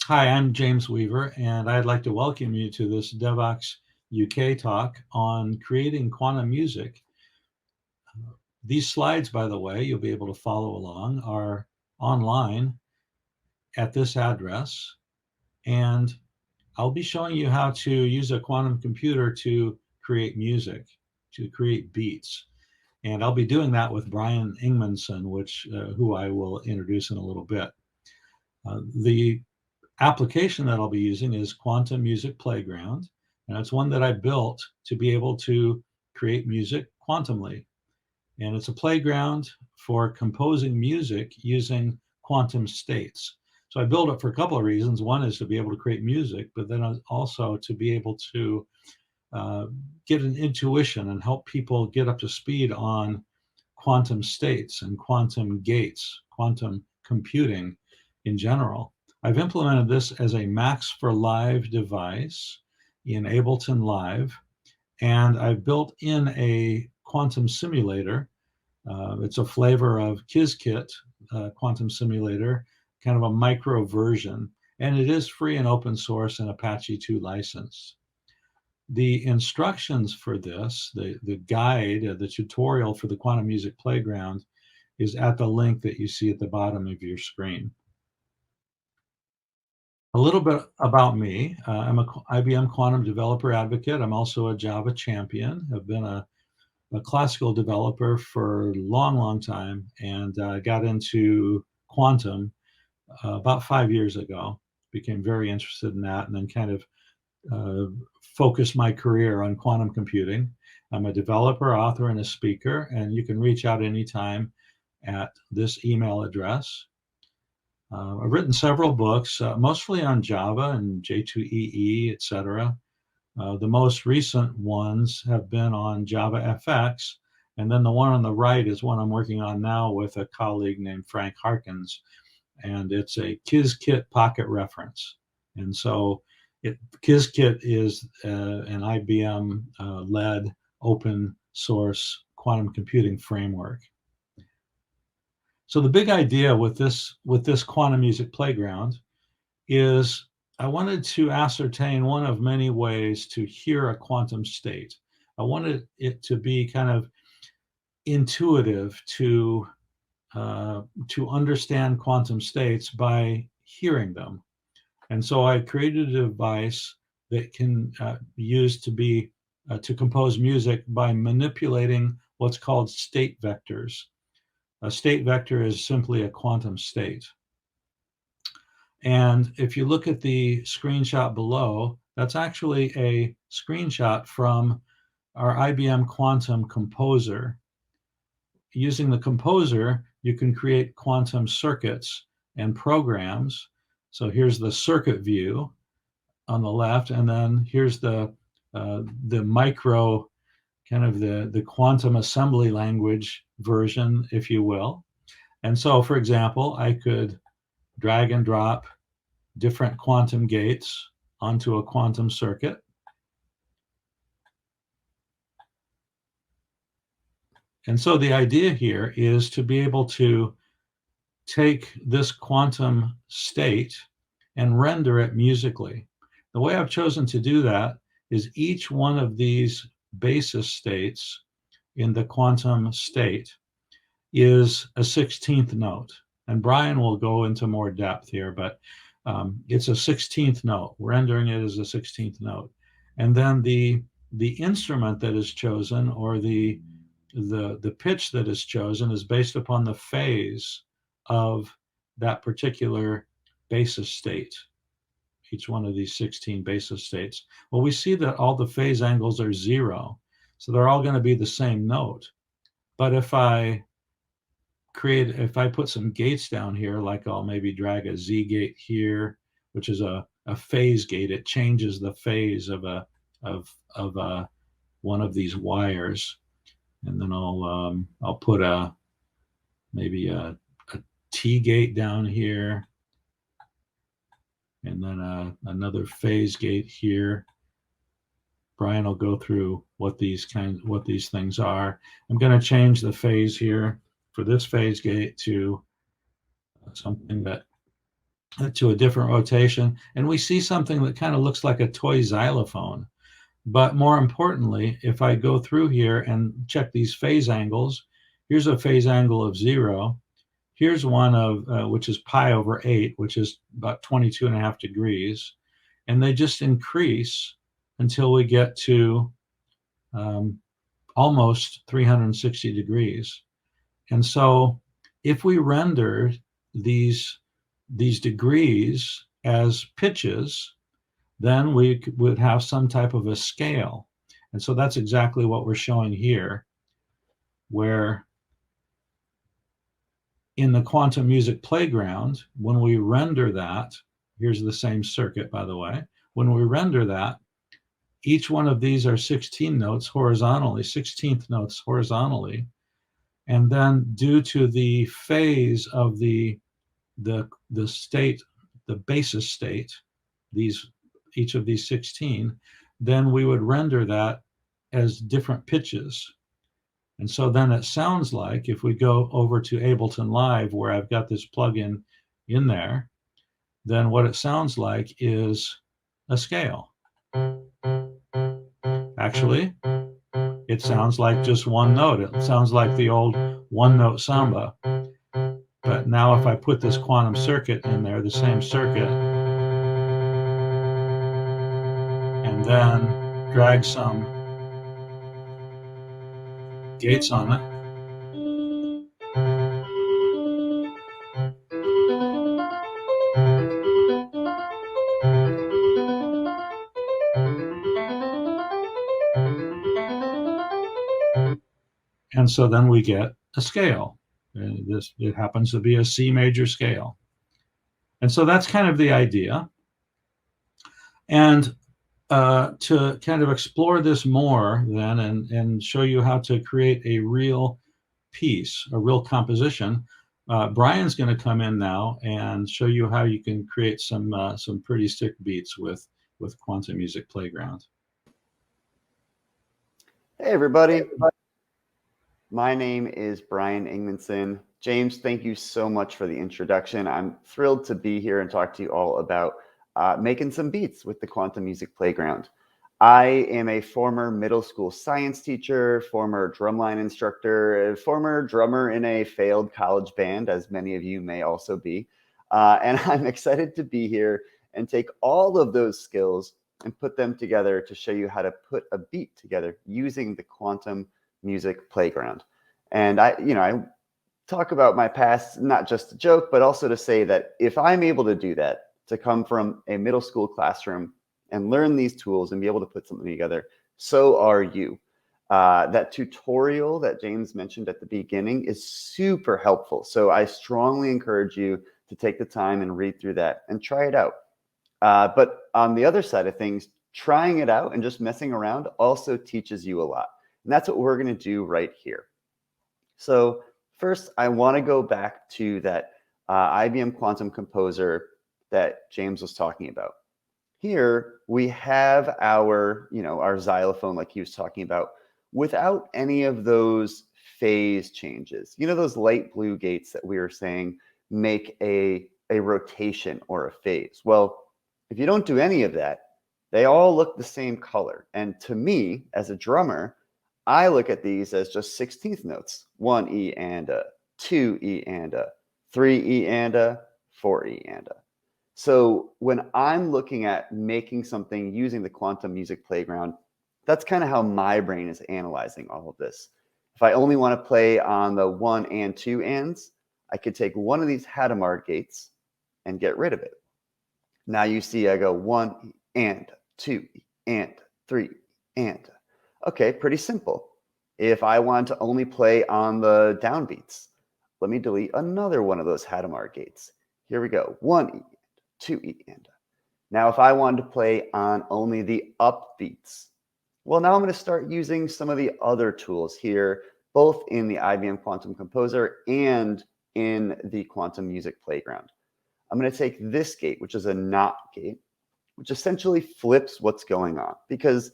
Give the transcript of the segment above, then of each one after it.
Hi, I'm James Weaver, and I'd like to welcome you to this Devox UK talk on creating quantum music. These slides, by the way, you'll be able to follow along, are online at this address, and I'll be showing you how to use a quantum computer to create music, to create beats. And I'll be doing that with Brian Ingmanson, who I will introduce in a little bit. The application that I'll be using is Quantum Music Playground, and it's one that I built to be able to create music quantumly. And it's a playground for composing music using quantum states. So I built it for a couple of reasons. One is to be able to create music, but then also to be able to get an intuition and help people get up to speed on quantum states and quantum gates, quantum computing in general. I've implemented this as a Max for Live device in Ableton Live, and I've built in a quantum simulator. It's a flavor of Qiskit quantum simulator, kind of a micro version, and it is free and open source and Apache 2 license. The instructions for this, the guide, the tutorial for the Quantum Music Playground is at the link that you see at the bottom of your screen. A little bit about me. I'm an IBM Quantum Developer Advocate. I'm also a Java champion. I've been a classical developer for a long time, and got into quantum about 5 years ago. Became very interested in that, and then kind of focused my career on quantum computing. I'm a developer, author, and a speaker, and you can reach out anytime at this email address. I've written several books, mostly on Java and J2EE, etc. The most recent ones have been on Java FX, and then the one on the right is one I'm working on now with a colleague named Frank Harkins, and it's a Qiskit pocket reference. And so Qiskit is an IBM-led open source quantum computing framework. So the big idea with this Quantum Music Playground is I wanted to ascertain one of many ways to hear a quantum state. I wanted it to be kind of intuitive to understand quantum states by hearing them. And so I created a device that can be used to compose music by manipulating what's called state vectors. A state vector is simply a quantum state. And if you look at the screenshot below, that's actually a screenshot from our IBM Quantum Composer. Using the composer, you can create quantum circuits and programs. So here's the circuit view on the left, and then here's the micro, kind of the quantum assembly language version, if you will. And so, for example, I could drag and drop different quantum gates onto a quantum circuit. And so the idea here is to be able to take this quantum state and render it musically. The way I've chosen to do that is each one of these basis states in the quantum state is a 16th note. And Brian will go into more depth here, but it's a 16th note, rendering it as a 16th note. And then the instrument that is chosen, or the pitch that is chosen, is based upon the phase of that particular basis state, each one of these 16 basis states. Well, we see that all the phase angles are 0, so they're all going to be the same note. But if I put some gates down here, like I'll maybe drag a Z gate here, which is a phase gate, it changes the phase of one of these wires. And then I'll put maybe a T gate down here, and then another phase gate here. Brian will go through what these things are. I'm going to change the phase here for this phase gate to something that to a different rotation, and we see something that kind of looks like a toy xylophone. But more importantly, if I go through here and check these phase angles, here's a phase angle of 0. Here's one of which is pi over 8, which is about 22.5 degrees. And they just increase until we get to almost 360 degrees. And so if we render these degrees as pitches, then we would have some type of a scale. And so that's exactly what we're showing here, where in the quantum music playground, when we render that, here's the same circuit, by the way, when we render that, each one of these are 16 notes horizontally, 16th notes horizontally. And then due to the phase of the state, the basis state, each of these 16, then we would render that as different pitches. And so then it sounds like, if we go over to Ableton Live, where I've got this plugin in there, then what it sounds like is a scale. Actually, it sounds like just one note. It sounds like the old one-note samba. But now if I put this quantum circuit in there, the same circuit, and then drag some gates on it, and so then we get a scale. And it happens to be a C major scale. And so that's kind of the idea. And to kind of explore this more then, and show you how to create a real piece, a real composition, Brian's going to come in now and show you how you can create some pretty sick beats with Quantum Music Playground. Hey everybody. My name is Brian Ingmanson. James, thank you so much for the introduction. I'm thrilled to be here and talk to you all about making some beats with the Quantum Music Playground. I am a former middle school science teacher, former drumline instructor, former drummer in a failed college band, as many of you may also be. And I'm excited to be here and take all of those skills and put them together to show you how to put a beat together using the Quantum Music Playground. And I talk about my past, not just a joke, but also to say that if I'm able to do that, to come from a middle school classroom and learn these tools and be able to put something together, so are you. That tutorial that James mentioned at the beginning is super helpful. So I strongly encourage you to take the time and read through that and try it out. But on the other side of things, trying it out and just messing around also teaches you a lot. And that's what we're going to do right here. So first, I want to go back to that IBM Quantum Composer that James was talking about. Here we have our xylophone, like he was talking about, without any of those phase changes. Those light blue gates that we were saying make a rotation or a phase. Well, if you don't do any of that, they all look the same color. And to me, as a drummer, I look at these as just 16th notes. 1 E and a, 2 E and a, 3 E and a, 4 E and a. So when I'm looking at making something using the Quantum Music Playground, that's kind of how my brain is analyzing all of this. If I only want to play on the 1 and 2 ands, I could take one of these Hadamard gates and get rid of it. Now you see I go 1 E and 2 E and 3 and. Okay, pretty simple. If I want to only play on the downbeats, let me delete another one of those Hadamard gates. Here we go, 1 E, 2 E and. Now if I wanted to play on only the upbeats, well, now I'm going to start using some of the other tools here, both in the IBM Quantum Composer and in the Quantum Music Playground. I'm going to take this gate, which is a not gate, which essentially flips what's going on. Because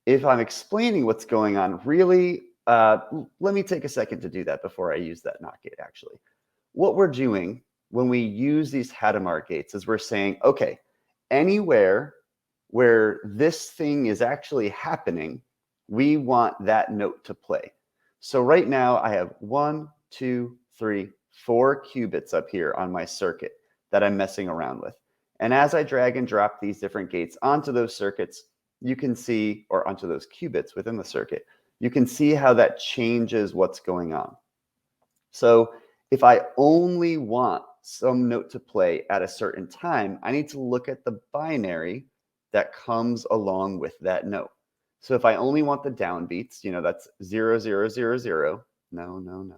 if I'm explaining what's going on, really, let me take a second to do that before I use that not gate, actually. What we're doing when we use these Hadamard gates is we're saying, okay, anywhere where this thing is actually happening, we want that note to play. So right now I have 1, 2, 3, 4 qubits up here on my circuit that I'm messing around with. And as I drag and drop these different gates onto those circuits, you can see, or onto those qubits within the circuit, you can see how that changes what's going on. So if I only want some note to play at a certain time, I need to look at the binary that comes along with that note. So if I only want the downbeats, you know, that's 0, 0, 0, 0, no, no, no.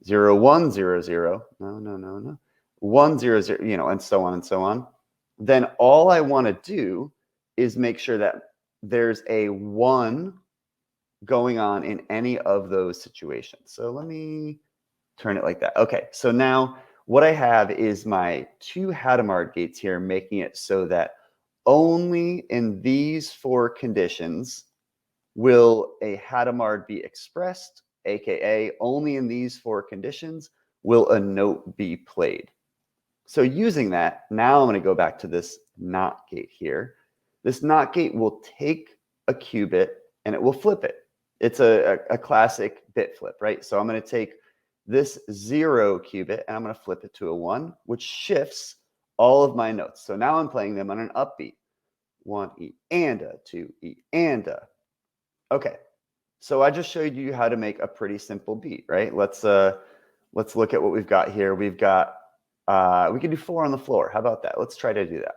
0, 1, 0, 0, no, no, no, no. 1, 0, 0, you know, and so on and so on. Then all I want to do is make sure that there's a 1 going on in any of those situations. So let me turn it like that. Okay, so now what I have is my 2 Hadamard gates here, making it so that only in these 4 conditions will a Hadamard be expressed, aka only in these 4 conditions will a note be played. So using that, now I'm going to go back to this NOT gate here. This NOT gate will take a qubit and it will flip it. It's a classic bit flip, right? So I'm going to take this 0 qubit and I'm going to flip it to a 1, which shifts all of my notes. So now I'm playing them on an upbeat. 1 E and a, 2 E and a. Okay, so I just showed you how to make a pretty simple beat, right? Let's look at what we've got here. We've got we can do 4 on the floor. How about that? Let's try to do that.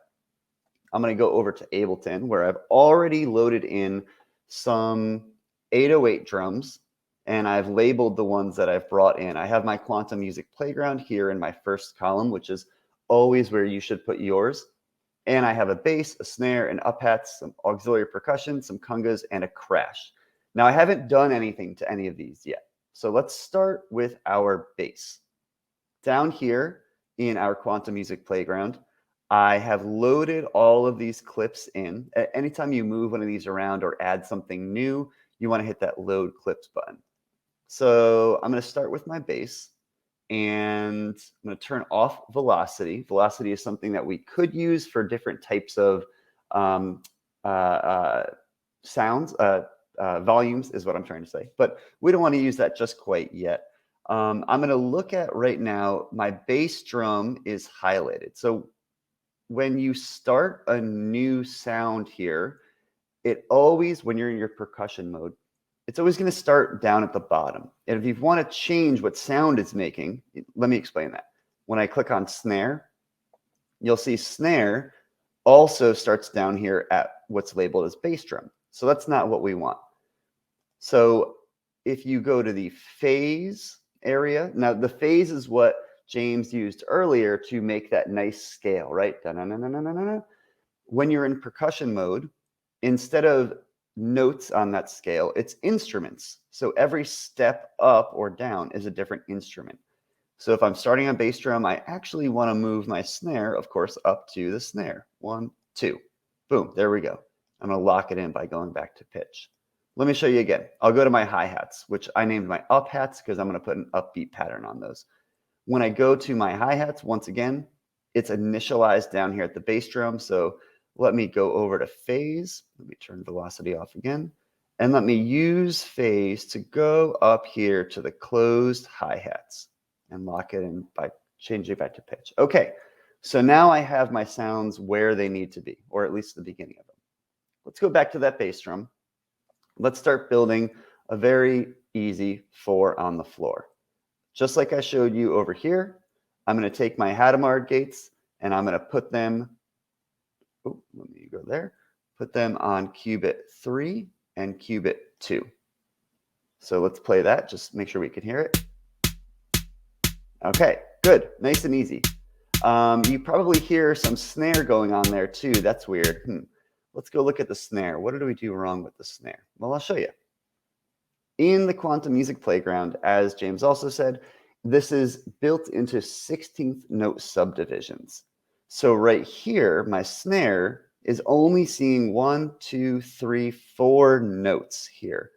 I'm going to go over to Ableton, where I've already loaded in some 808 drums, and I've labeled the ones that I've brought in. I have my Quantum Music Playground here in my first column, which is always where you should put yours. And I have a bass, a snare, an up-hats, some auxiliary percussion, some congas, and a crash. Now, I haven't done anything to any of these yet. So let's start with our bass. Down here in our Quantum Music Playground, I have loaded all of these clips in. Anytime you move one of these around or add something new, you want to hit that load clips button. So I'm going to start with my bass, and I'm going to turn off velocity. Velocity is something that we could use for different types of sounds. Volumes is what I'm trying to say, but we don't want to use that just quite yet. I'm going to look at right now, my bass drum is highlighted. So when you start a new sound here, it always, when you're in your percussion mode, it's always going to start down at the bottom. And if you want to change what sound it's making, let me explain that. When I click on snare, you'll see snare also starts down here at what's labeled as bass drum. So that's not what we want. So if you go to the phase area, now the phase is what James used earlier to make that nice scale, right? Da-na-na-na-na-na-na. When you're in percussion mode, instead of notes on that scale, it's instruments. So every step up or down is a different instrument. So if I'm starting on bass drum, I actually want to move my snare, of course, up to the snare. 1, 2, boom, there we go. I'm going to lock it in by going back to pitch. Let me show you again. I'll go to my hi-hats, which I named my up hats because I'm going to put an upbeat pattern on those. When I go to my hi-hats, once again, it's initialized down here at the bass drum. So let me go over to phase. Let me turn velocity off again. And let me use phase to go up here to the closed hi-hats and lock it in by changing it back to pitch. Okay, so now I have my sounds where they need to be, or at least the beginning of them. Let's go back to that bass drum. Let's start building a very easy 4 on the floor. Just like I showed you over here, I'm going to take my Hadamard gates and I'm going to put them, oh, let me go there, put them on qubit 3 and qubit 2. So let's play that, just make sure we can hear it. Okay, good, nice and easy. You probably hear some snare going on there too. That's weird. Let's go look at the snare. What did we do wrong with the snare? Well, I'll show you. In the Quantum Music Playground, as James also said, this is built into 16th note subdivisions. So right here, my snare is only seeing 1, 2, 3, 4 notes here.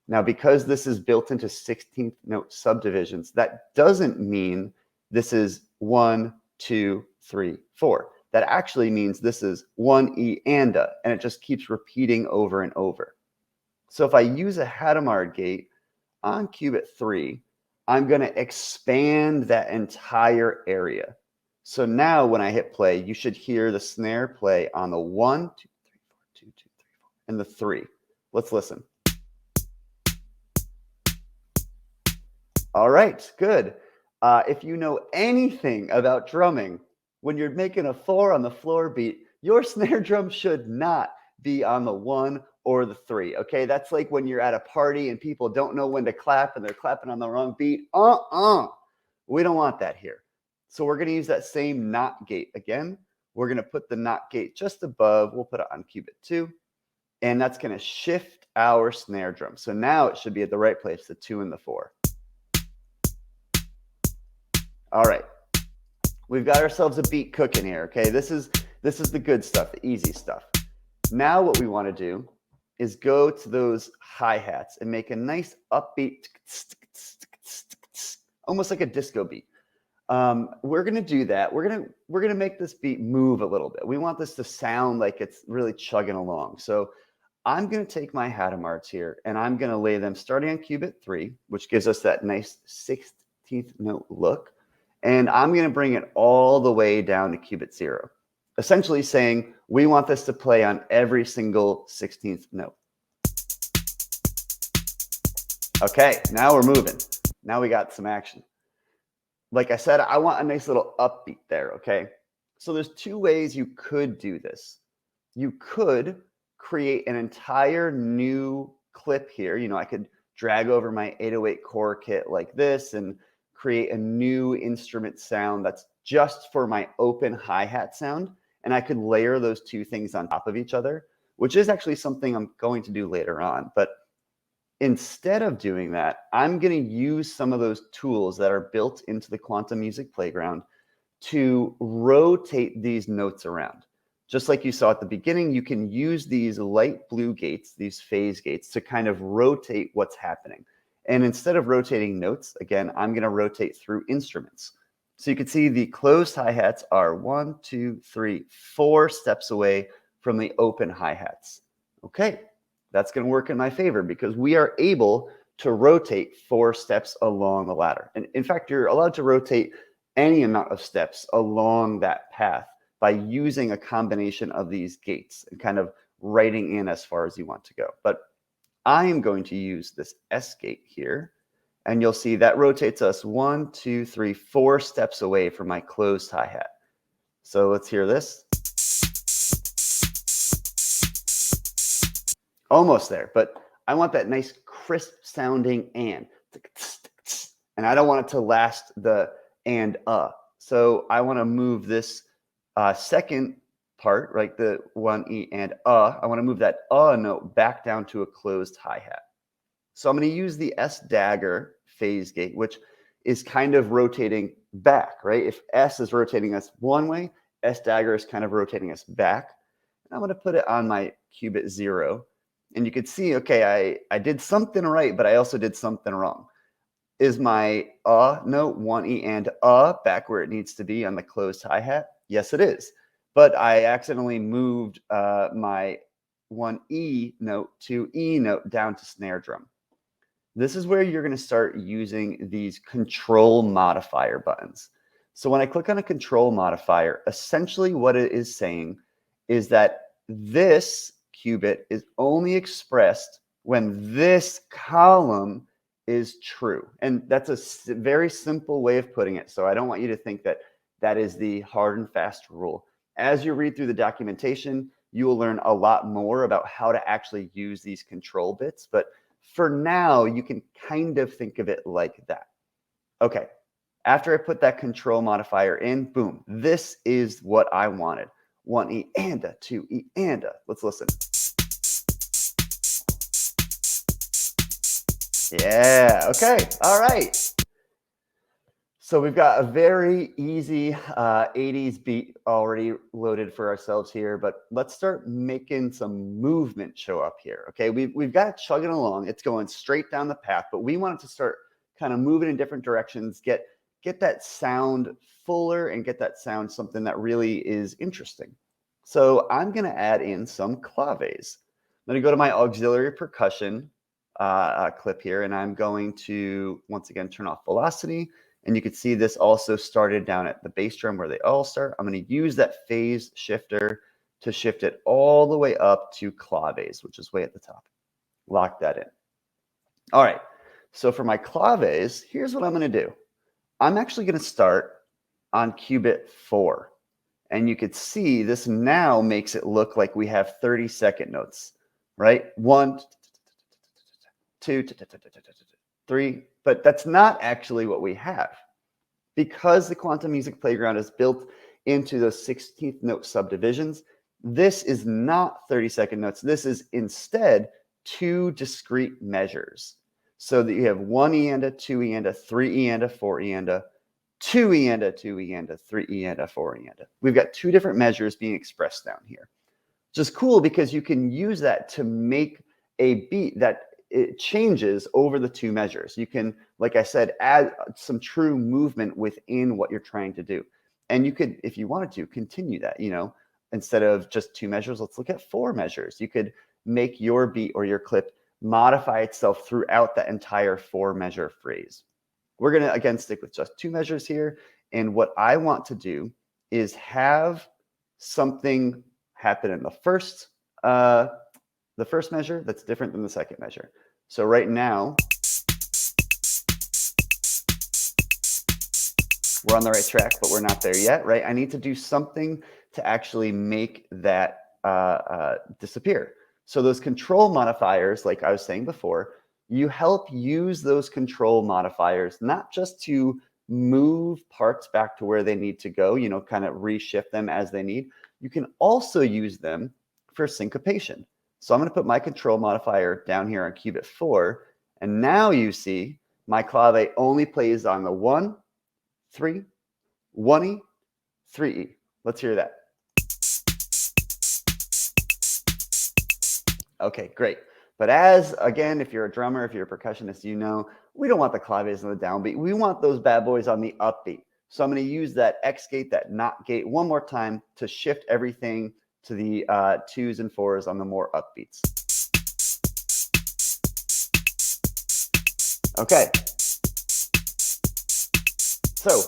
Now, because this is built into 16th note subdivisions, that doesn't mean this is 1, 2, 3, 4. That actually means this is 1 E and A, and it just keeps repeating over and over. So if I use a Hadamard gate on qubit 3, I'm going to expand that entire area. So now when I hit play, you should hear the snare play on the 1, 2, 3, 4, 2, 2, 3, 4, and the 3. Let's listen. All right, good. If you know anything about drumming, when you're making a 4 on the floor beat, your snare drum should not be on the 1 or the 3. Okay, that's like when you're at a party and people don't know when to clap and they're clapping on the wrong beat. We don't want that here. So we're going to use that same not gate again. We're going to put the not gate just above. We'll put it on qubit 2, and that's going to shift our snare drum. So now it should be at the right place, the 2 and the 4. All right, we've got ourselves a beat cooking here. Okay, this is the good stuff, the easy stuff. Now what we want to do is go to those hi-hats and make a nice upbeat, almost like a disco beat. We're going to do that. We're going to make this beat move a little bit. We want this to sound like it's really chugging along. So I'm going to take my Hadamards here and I'm going to lay them starting on qubit 3, which gives us that nice 16th note look. And I'm going to bring it all the way down to qubit 0, essentially saying we want this to play on every single 16th note. Okay, now we're moving. Now we got some action. Like I said, I want a nice little upbeat there, okay? So there's 2 ways you could do this. You could create an entire new clip here. You know, I could drag over my 808 core kit like this and create a new instrument sound that's just for my open hi-hat sound. And I could layer those 2 things on top of each other, which is actually something I'm going to do later on. But instead of doing that, I'm going to use some of those tools that are built into the Quantum Music Playground to rotate these notes around. Just like you saw at the beginning, you can use these light blue gates, these phase gates, to kind of rotate what's happening. And instead of rotating notes, again, I'm going to rotate through instruments. So you can see the closed hi-hats are 1, 2, 3, 4 steps away from the open hi-hats. Okay, that's going to work in my favor because we are able to rotate 4 steps along the ladder. And in fact, you're allowed to rotate any amount of steps along that path by using a combination of these gates and kind of writing in as far as you want to go. But I am going to use this S gate here, and you'll see that rotates us 1, 2, 3, 4 steps away from my closed hi-hat. So let's hear this. Almost there, but I want that nice crisp sounding and I don't want it to last the and So I want to move this second part, right, the 1 E and I want to move that note back down to a closed hi-hat. So I'm going to use the S dagger phase gate, which is kind of rotating back, right? If S is rotating us one way, S dagger is kind of rotating us back. And I'm going to put it on my qubit 0. And you can see, okay, I did something right, but I also did something wrong. Is my note 1 E and back where it needs to be on the closed hi-hat? Yes, it is. But I accidentally moved my 1 E note to E note down to snare drum. This is where you're going to start using these control modifier buttons. So when I click on a control modifier, essentially what it is saying is that this qubit is only expressed when this column is true. And that's a very simple way of putting it. So I don't want you to think that that is the hard and fast rule. As you read through the documentation, you will learn a lot more about how to actually use these control bits. But for now, you can kind of think of it like that. Okay, after I put that control modifier in, boom, this is what I wanted. 1 E and a, 2 E and a. Let's listen. Yeah, okay, all right. So we've got a very easy 80s beat already loaded for ourselves here, but let's start making some movement show up here, okay? We've got it chugging along. It's going straight down the path, but we want it to start kind of moving in different directions, get get that sound fuller and get that sound something that really is interesting. So I'm going to add in some claves. I'm going to go to my auxiliary percussion clip here, and I'm going to, once again, turn off velocity. And you can see this also started down at the bass drum where they all start. I'm going to use that phase shifter to shift it all the way up to claves, which is way at the top. Lock that in. All right. So for my claves, here's what I'm going to do. I'm actually going to start on qubit 4. And you could see this now makes it look like we have 30-second notes, right? 1, 2, 3. But that's not actually what we have. Because the Quantum Music Playground is built into those 16th note subdivisions, this is not 30-second notes. This is instead 2 discrete measures. So that you have 1 eanda, 2 eanda, 3 eanda, 4 eanda, 2 eanda, 2 eanda, 3 eanda, 4 eanda. We've got 2 different measures being expressed down here. Which is cool because you can use that to make a beat that it changes over the 2 measures. You can, like I said, add some true movement within what you're trying to do. And you could, if you wanted to, continue that, you know, instead of just 2 measures, let's look at 4 measures. You could make your beat or your clip modify itself throughout that entire 4-measure phrase. We're going to, again, stick with just 2 measures here. And what I want to do is have something happen in the first measure that's different than the second measure. So right now, we're on the right track, but we're not there yet, right? I need to do something to actually make that disappear. So those control modifiers, like I was saying before, you help use those control modifiers, not just to move parts back to where they need to go, you know, kind of reshift them as they need. You can also use them for syncopation. So I'm going to put my control modifier down here on qubit 4. And now you see my clave only plays on the 1, 3, 1E, 3E. Let's hear that. Okay, great. But as, again, if you're a drummer, if you're a percussionist, you know, we don't want the claves on the downbeat. We want those bad boys on the upbeat. So I'm going to use that X gate, that not gate, one more time to shift everything to the 2s and 4s on the more upbeats. Okay. So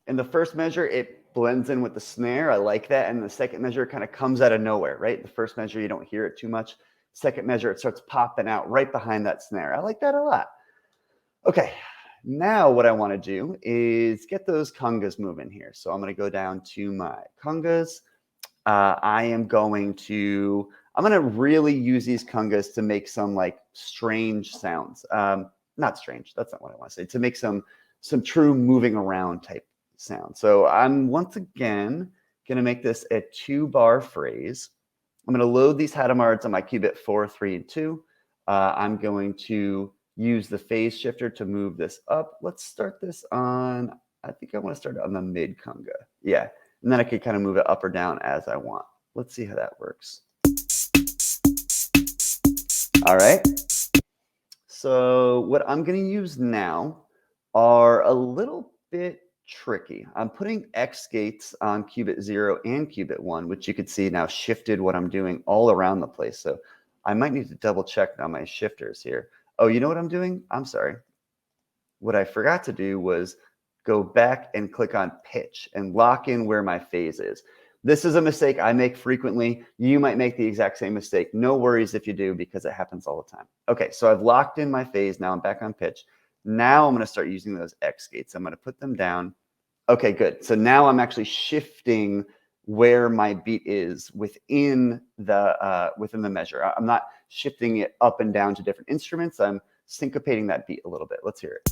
in the first measure, it blends in with the snare. I like that. And the second measure kind of comes out of nowhere, right? The first measure, you don't hear it too much. Second measure, it starts popping out right behind that snare. I like that a lot. Okay, now what I want to do is get those congas moving here. So I'm going to go down to my congas. I'm going to really use these congas to make some like strange sounds. Not strange, that's not what I want to say. To make some true moving around type sound. So I'm once again going to make this a 2-bar phrase. I'm going to load these Hadamards on my qubit 4, 3, and 2. I'm going to use the phase shifter to move this up. Let's start this on, I think I want to start it on the mid conga. Yeah, and then I can kind of move it up or down as I want. Let's see how that works. All right. So what I'm going to use now are a little bit tricky. I'm putting X gates on qubit 0 and qubit 1, which you could see now shifted what I'm doing all around the place. So I might need to double check now my shifters here. Oh, you know what I'm doing? I'm sorry. What I forgot to do was go back and click on pitch and lock in where my phase is. This is a mistake I make frequently. You might make the exact same mistake. No worries if you do, because it happens all the time. Okay, so I've locked in my phase. Now I'm back on pitch. Now I'm going to start using those X gates. I'm going to put them down. Okay, good. So now I'm actually shifting where my beat is within the measure. I'm not shifting it up and down to different instruments. I'm syncopating that beat a little bit. Let's hear it.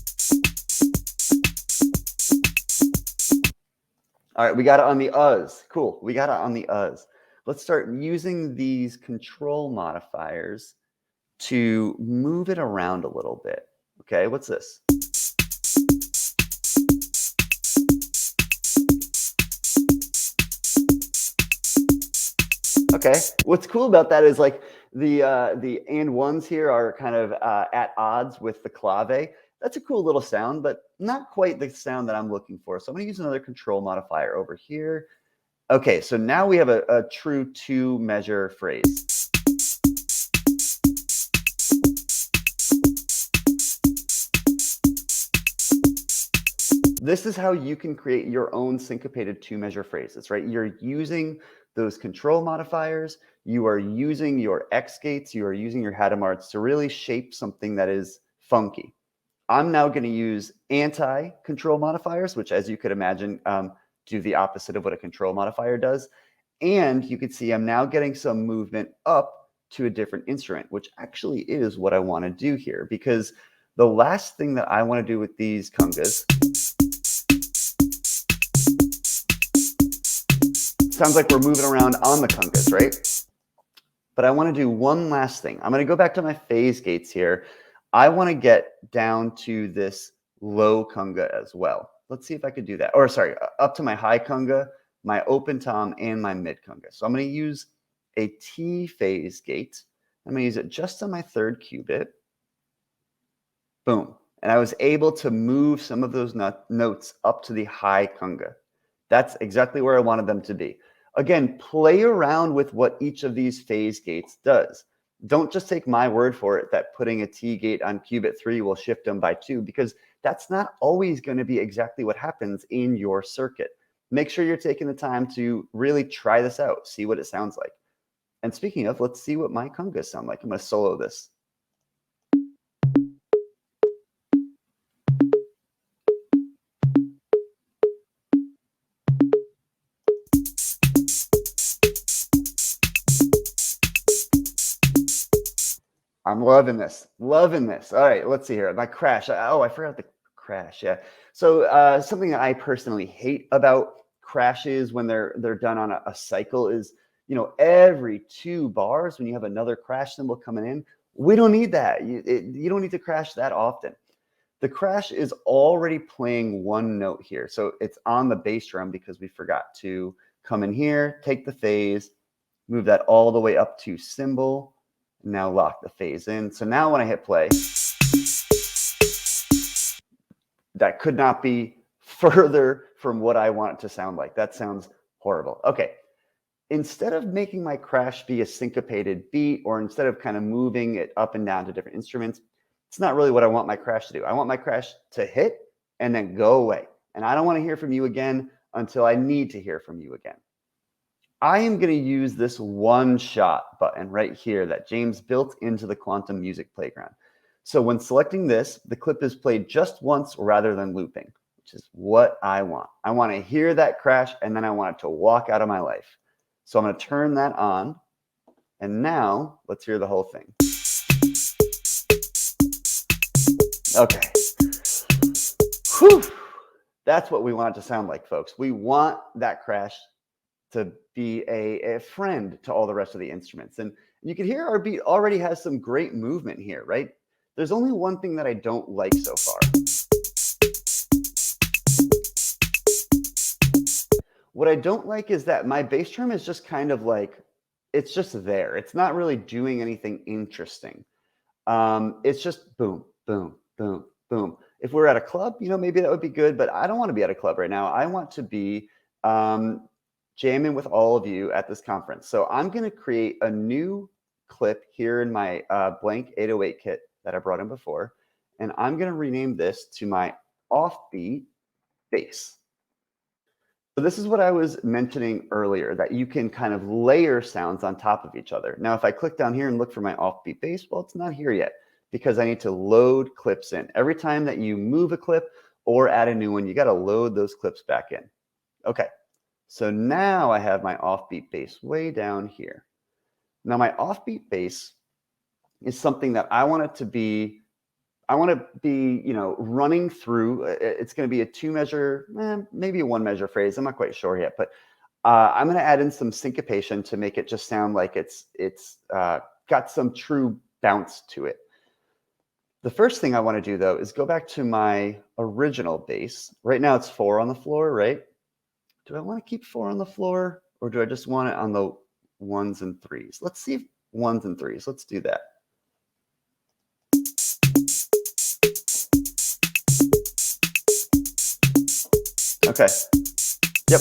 All right, we got it on the us. Cool, we got it on the us. Let's start using these control modifiers to move it around a little bit. Okay, what's this? Okay, what's cool about that is like the and ones here are kind of at odds with the clave. That's a cool little sound, but not quite the sound that I'm looking for. So I'm going to use another control modifier over here. Okay, so now we have a true 2-measure phrase. This is how you can create your own syncopated 2-measure phrases, right? You're using those control modifiers, you are using your X gates, you are using your Hadamards to really shape something that is funky. I'm now going to use anti-control modifiers, which, as you could imagine, do the opposite of what a control modifier does. And you can see I'm now getting some movement up to a different instrument, which actually is what I want to do here, because the last thing that I want to do with these congas sounds like we're moving around on the congas, right? But I want to do one last thing. I'm going to go back to my phase gates here. I want to get down to this low conga as well. Let's see if I could do that. Or sorry, up to my high conga, my open tom, and my mid conga. So I'm going to use a T phase gate. I'm going to use it just on my 3rd qubit. Boom. And I was able to move some of those notes up to the high conga. That's exactly where I wanted them to be. Again, play around with what each of these phase gates does. Don't just take my word for it that putting a T gate on qubit 3 will shift them by 2, because that's not always going to be exactly what happens in your circuit. Make sure you're taking the time to really try this out, see what it sounds like. And speaking of, let's see what my congas sound like. I'm going to solo this. I'm loving this, loving this. All right, let's see here. My crash. Oh, I forgot the crash. Yeah. So something that I personally hate about crashes when they're done on a cycle is, you know, every 2 bars when you have another crash cymbal coming in. We don't need that. You don't need to crash that often. The crash is already playing 1 note here. So it's on the bass drum because we forgot to come in here, take the phase, move that all the way up to cymbal. Now lock the phase in. So now when I hit play, that could not be further from what I want it to sound like. That sounds horrible. Okay. Instead of making my crash be a syncopated beat, or instead of kind of moving it up and down to different instruments, it's not really what I want my crash to do. I want my crash to hit and then go away. And I don't want to hear from you again until I need to hear from you again. I am going to use this one-shot button right here that James built into the Quantum Music Playground. So when selecting this, the clip is played just once rather than looping, which is what I want. I want to hear that crash, and then I want it to walk out of my life. So I'm going to turn that on. And now let's hear the whole thing. Okay. Whew. That's what we want it to sound like, folks. We want that crash to be a friend to all the rest of the instruments. And you can hear our beat already has some great movement here, right? There's only one thing that I don't like so far. What I don't like is that my bass drum is just kind of like, it's just there. It's not really doing anything interesting. It's just boom, boom, boom, boom. If we're at a club, you know, maybe that would be good, but I don't want to be at a club right now. I want to be jamming with all of you at this conference. So I'm going to create a new clip here in my blank 808 kit that I brought in before. And I'm going to rename this to my offbeat bass. So this is what I was mentioning earlier, that you can kind of layer sounds on top of each other. Now, if I click down here and look for my offbeat bass, well, it's not here yet because I need to load clips in. Every time that you move a clip or add a new one, you got to load those clips back in. Okay. So now I have my offbeat bass way down here. Now my offbeat bass is something that I want it to be, you know, running through. It's going to be a 2-measure, maybe a 1-measure phrase. I'm not quite sure yet, but I'm going to add in some syncopation to make it just sound like it's got some true bounce to it. The first thing I want to do though is go back to my original bass. Right now it's 4 on the floor, right? Do I want to keep 4 on the floor, or do I just want it on the 1s and 3s? Let's see 1s and 3s. Let's do that. Okay. Yep.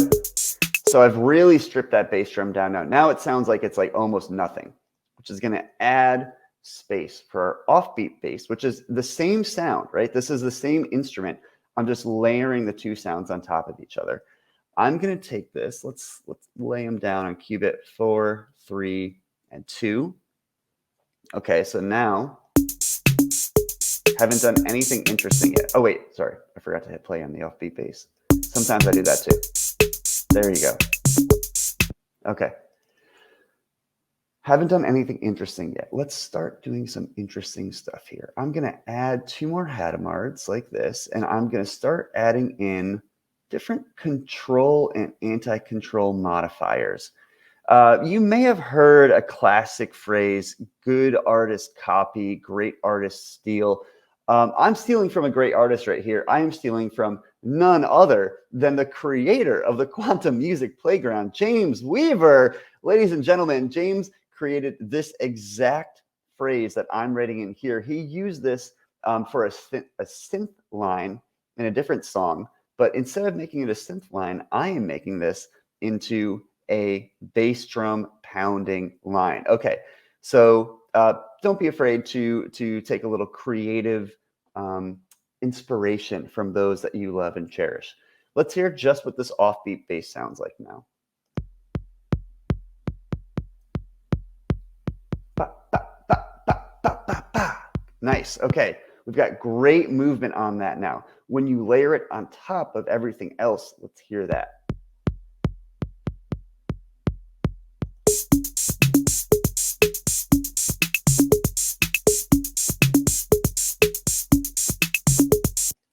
So I've really stripped that bass drum down now. Now it sounds like it's like almost nothing, which is going to add space for our offbeat bass, which is the same sound, right? This is the same instrument. I'm just layering the two sounds on top of each other. I'm going to take this. Let's lay them down on qubit 4, 3, and 2. Okay, so now haven't done anything interesting yet. Oh wait, sorry, I forgot to hit play on the offbeat bass. Sometimes I do that too. There you go. Okay. Haven't done anything interesting yet. Let's start doing some interesting stuff here. I'm going to add 2 more Hadamards like this, and I'm going to start adding in different control and anti-control modifiers. You may have heard a classic phrase, good artist copy, great artist steal. I'm stealing from a great artist right here. I am stealing from none other than the creator of the quantum music playground, James Weaver. Ladies and gentlemen, James created this exact phrase that I'm writing in here. He used this for a synth line in a different song, but instead of making it a synth line, I am making this into a bass drum pounding line. Okay, so don't be afraid to take a little creative inspiration from those that you love and cherish. Let's hear just what this offbeat bass sounds like now. Ba, ba, ba, ba, ba, ba, ba. Nice. Okay, we've got great movement on that now. When you layer it on top of everything else, let's hear that.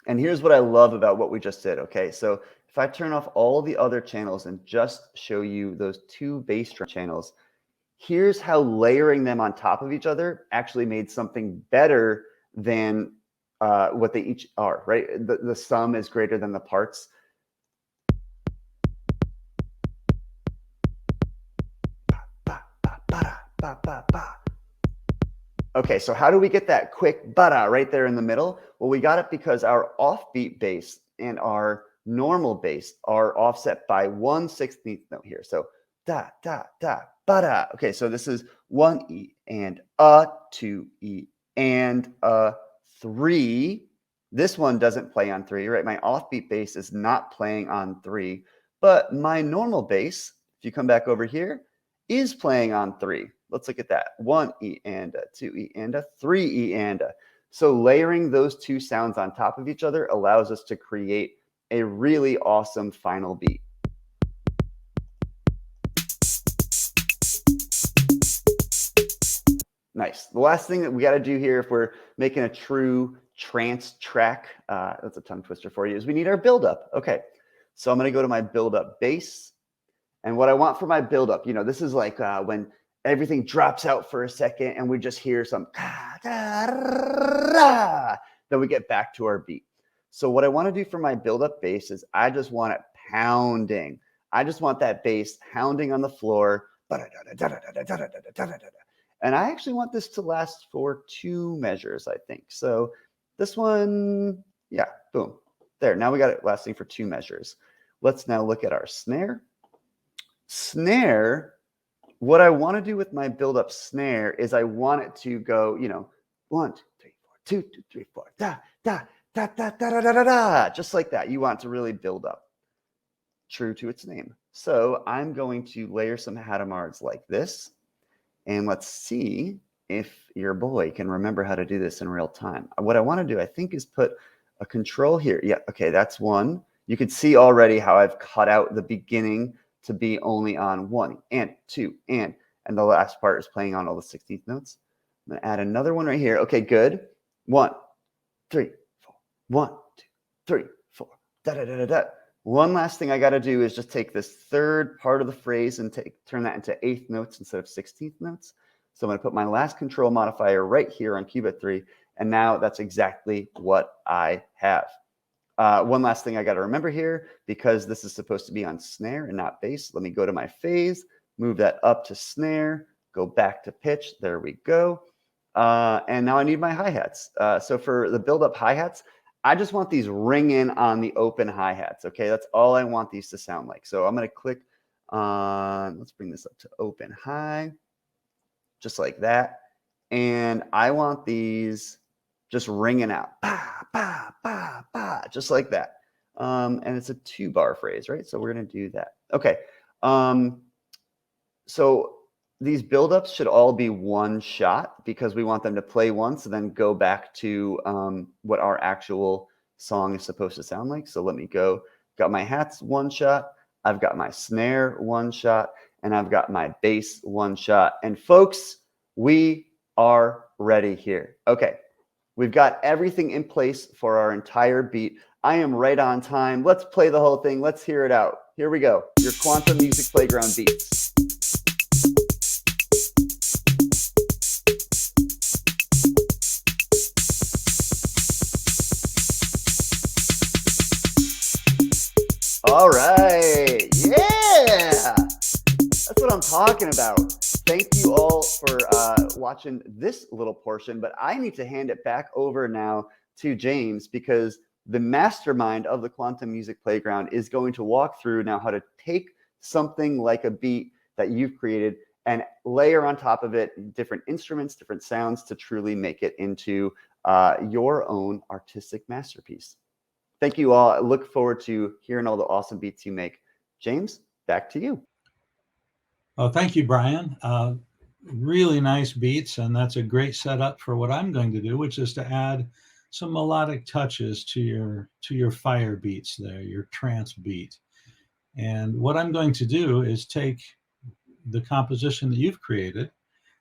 And here's what I love about what we just did. Okay, so if I turn off all the other channels and just show you those 2 bass drum channels, here's how layering them on top of each other actually made something better than what they each are, right? The sum is greater than the parts. Okay, so how do we get that quick ba-da right there in the middle? Well, we got it because our offbeat bass and our normal bass are offset by 1/16th note here. So da, da, da, ba-da. Okay, so this is 1 E and a, 2 E and a, 3. This one doesn't play on 3, right? My offbeat bass is not playing on 3, but my normal bass, if you come back over here, is playing on 3. Let's look at that. 1 E and a, 2 E and a, 3 E and a. So layering those 2 sounds on top of each other allows us to create a really awesome final beat. Nice. The last thing that we got to do here if we're making a true trance track, that's a tongue twister for you, is we need our buildup. Okay, so I'm going to go to my buildup bass. And what I want for my buildup, you know, this is like when everything drops out for a second and we just hear some, then we get back to our beat. So what I want to do for my buildup bass is I just want it pounding. I just want that bass pounding on the floor. And I actually want this to last for 2 measures, I think. So this one, yeah, boom. There, now we got it lasting for 2 measures. Let's now look at our snare. Snare, what I want to do with my build-up snare is I want it to go, you know, 1, 2, 3, 4, 2, 2, 3, 4, da, da, da, da, da, da, da, da, da, just like that. You want to really build up, true to its name. So I'm going to layer some Hadamards like this, and let's see if your boy can remember how to do this in real time. What I want to do, I think, is put a control here. Yeah, okay, that's 1. You can see already how I've cut out the beginning to be only on 1 and 2 and the last part is playing on all the 16th notes. I'm going to add another one right here. Okay, good. 1, 3, 4. 1, 2, 3, 4. Da da da da da. One last thing I got to do is just take this third part of the phrase and turn that into 8th notes instead of 16th notes. So I'm going to put my last control modifier right here on qubit 3, and now that's exactly what I have. One last thing I got to remember here, because this is supposed to be on snare and not bass. Let me go to my phase, move that up to snare, go back to pitch. There we go. And now I need my hi-hats. So for the build-up hi-hats, I just want these ringing on the open hi-hats. Okay, that's all I want these to sound like. So I'm going to click on, let's bring this up to open high, just like that. And I want these just ringing out, bah, bah, bah, bah, just like that. And it's a 2-bar phrase, right? So we're going to do that. Okay. So these buildups should all be one shot because we want them to play once and then go back to what our actual song is supposed to sound like. So let me go. Got my hats one shot. I've got my snare one shot. And I've got my bass one shot. And folks, we are ready here. Okay. We've got everything in place for our entire beat. I am right on time. Let's play the whole thing. Let's hear it out. Here we go. Your Quantum Music Playground beats. All right. Yeah. That's what I'm talking about. Thank you all for watching this little portion, but I need to hand it back over now to James because the mastermind of the Quantum Music Playground is going to walk through now how to take something like a beat that you've created and layer on top of it different instruments, different sounds to truly make it into your own artistic masterpiece. Thank you all. I look forward to hearing all the awesome beats you make. James, back to you. Oh, thank you, Brian. Really nice beats, and that's a great setup for what I'm going to do, which is to add some melodic touches to your fire beats there, your trance beat. And what I'm going to do is take the composition that you've created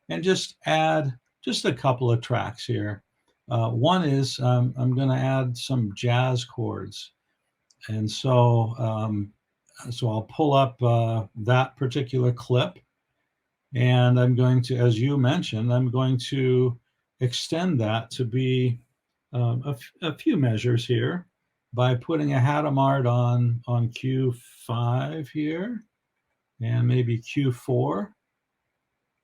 and just add just a couple of tracks here. One is I'm going to add some jazz chords, and so I'll pull up that particular clip, and I'm going to, as you mentioned, I'm going to extend that to be a few measures here by putting a Hadamard on Q5 here, and maybe Q4,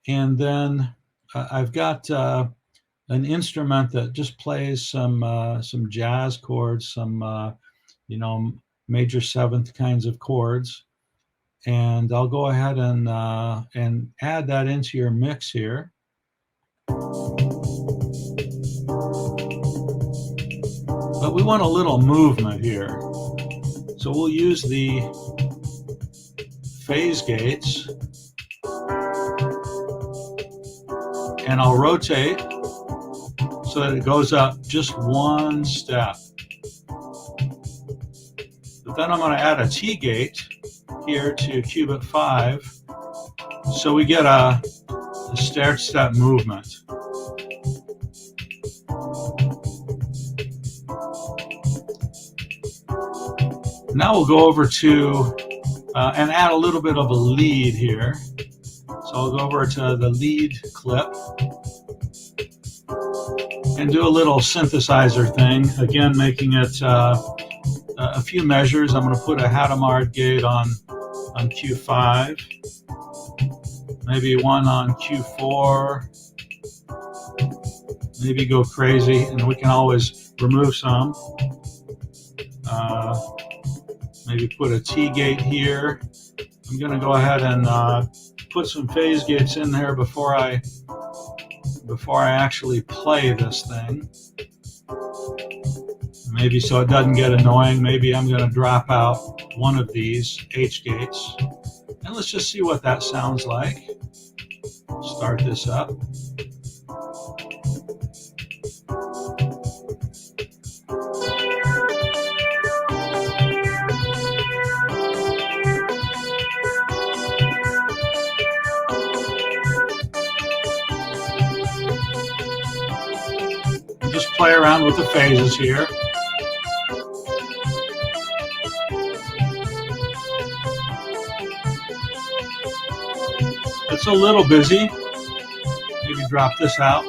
and then I've got an instrument that just plays some jazz chords, some major seventh kinds of chords, and I'll go ahead and add that into your mix here. But we want a little movement here, so we'll use the phase gates, and I'll rotate so that it goes up just one step. But then I'm going to add a T gate here to qubit 5, so we get a stair-step movement. Now we'll go over to and add a little bit of a lead here. So I'll go over to the lead clip and do a little synthesizer thing, again making it a few measures. I'm going to put a Hadamard gate on Q5, maybe one on Q4, maybe go crazy, and we can always remove some. Maybe put a T gate here. I'm going to go ahead and put some phase gates in there before I actually play this thing. Maybe so it doesn't get annoying. Maybe I'm going to drop out one of these H gates. And let's just see what that sounds like. Start this up. Just play around with the phases here. It's a little busy. Maybe drop this out.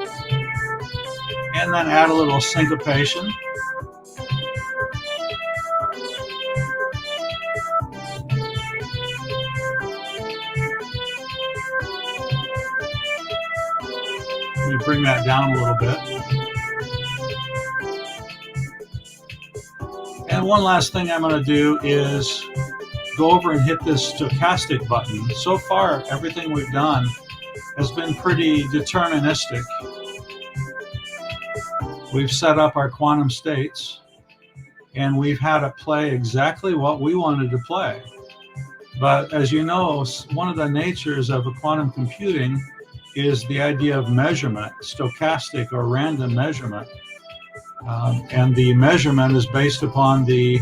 And then add a little syncopation. Let me bring that down a little bit. then one last thing I'm going to do is go over and hit this stochastic button. So far, everything we've done has been pretty deterministic. We've set up our quantum states, and we've had it play exactly what we wanted to play. But as you know, one of the natures of quantum computing is the idea of measurement, stochastic or random measurement. And the measurement is based upon the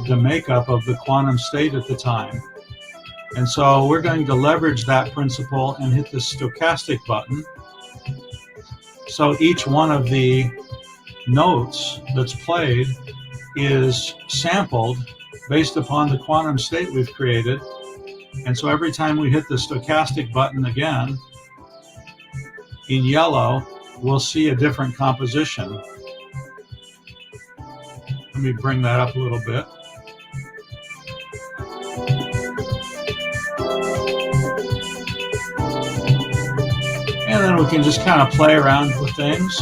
makeup of the quantum state at the time. And so we're going to leverage that principle and hit the stochastic button. So each one of the notes that's played is sampled based upon the quantum state we've created. And so every time we hit the stochastic button again, in yellow, we'll see a different composition. Let me bring that up a little bit. And then we can just kind of play around with things.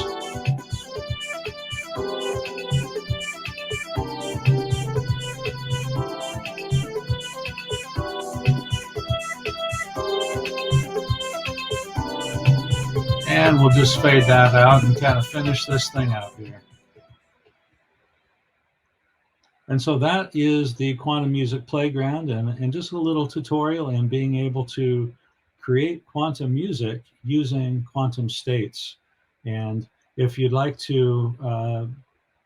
And we'll just fade that out and kind of finish this thing out here. And so that is the Quantum Music Playground, and just a little tutorial in being able to create quantum music using quantum states. And if you'd like to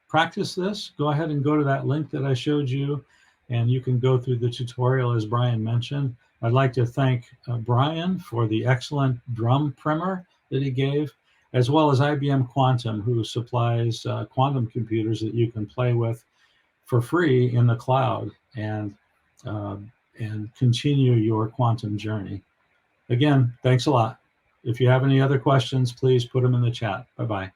practice this, go ahead and go to that link that I showed you, and you can go through the tutorial as Brian mentioned. I'd like to thank Brian for the excellent drum primer that he gave, as well as IBM Quantum, who supplies quantum computers that you can play with for free in the cloud and continue your quantum journey. Again, thanks a lot. If you have any other questions, please put them in the chat. Bye-bye.